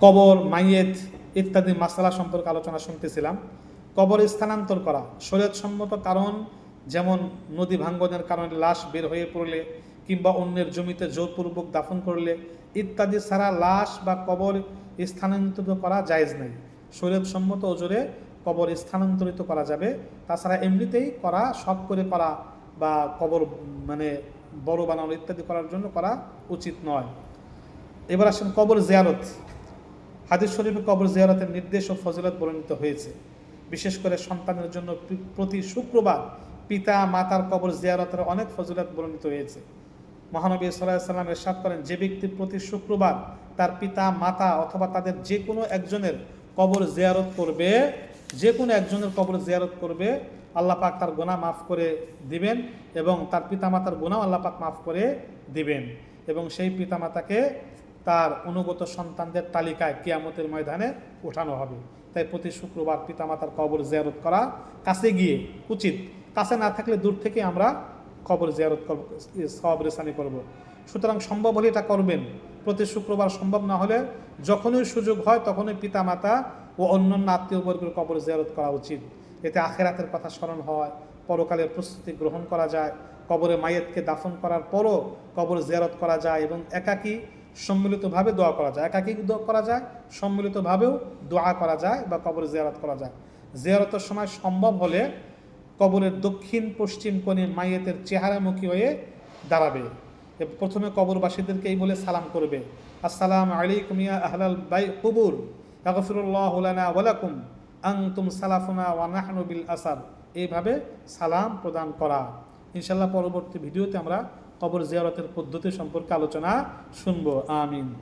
কবর, মাইয়েত ইত্যাদি মাসালা সম্পর্কে আলোচনা শুনতেছিলাম। কবর স্থানান্তর করা শরীয়তসম্মত কারণ, যেমন নদী ভাঙ্গনের কারণে লাশ বের হয়ে পড়লে কিংবা অন্যের জমিতে জোরপূর্বক দাফন করলে ইত্যাদি ছাড়া লাশ বা কবর স্থানান্তরিত করা জায়েজ নেই। শরীয়তসম্মত ওজরে কবর স্থানান্তরিত করা যাবে, তাছাড়া এমনিতেই করা, শখ করে করা বা কবর বড় বানানো ইত্যাদি করার জন্য করা উচিত নয়। এবার আসেন কবর জিয়ারত। হাদিস শরীফে কবর জিয়ারতের নির্দেশ ও ফজিলত বর্ণিত হয়েছে। বিশেষ করে সন্তানের জন্য প্রতি শুক্রবার পিতা মাতার কবর জিয়ারতের অনেক ফজিলত বর্ণিত হয়েছে। মহানবী সাল্লাল্লাহু আলাইহি ওয়াসাল্লাম ইরশাদ করেন, যে ব্যক্তি প্রতি শুক্রবার তার পিতা মাতা অথবা তাদের যে কোনো একজনের কবর জিয়ারত করবে, যে কোনো একজনের কবর জিয়ারত করবে, আল্লাহ পাক তার গুনাহ মাফ করে দিবেন এবং তার পিতামাতার গুনাহ আল্লাহ পাক মাফ করে দিবেন এবং সেই পিতামাতাকে তার অনুগত সন্তানদের তালিকায় কিয়ামতের ময়দানে ওঠানো হবে। তাই প্রতি শুক্রবার পিতামাতার কবর জিয়ারত করা কাছে গিয়ে উচিত। কাছে না থাকলে দূর থেকে আমরা কবর জিয়ারত করব, সওয়াব রেসানি করব। সুতরাং সম্ভব হলে এটা করবেন। প্রতি শুক্রবার সম্ভব না হলে যখনই সুযোগ হয় তখনই পিতামাতা ও অন্যান্য আত্মীয়বর্গের কবর জিয়ারত করা উচিত। এতে আখিরাতের কথা স্মরণ হয়, পরকালের প্রস্তুতি গ্রহণ করা যায়, কবরে মাইয়েতকে দাফন করার পরও কবর জিয়ারত করা যায় এবং একাকী সম্মিলিতভাবে দোয়া করা যায়, একাকী দোয়া করা যায়, সম্মিলিতভাবেও দোয়া করা যায় বা কবর জিয়ারত করা যায়। জিয়ারতের সময় সম্ভব হলে কবরের দক্ষিণ পশ্চিম কোণে মাইয়েতের চেহারামুখী হয়ে দাঁড়াবে। প্রথমে কবরবাসীদেরকে এই বলে সালাম করবে, আসসালামু আলাইকুম ইয়া আহলাল কুবুর, আগফিরুল্লাহু লানা ওয়া লাকুম, আনতুম সালাফুনা ওয়া নাহনু বিল আসার। এইভাবে সালাম প্রদান করা। ইনশাআল্লাহ পরবর্তী ভিডিওতে আমরা কবর জিয়ারতের পদ্ধতি সম্পর্কে আলোচনা শুনবো। আমিন।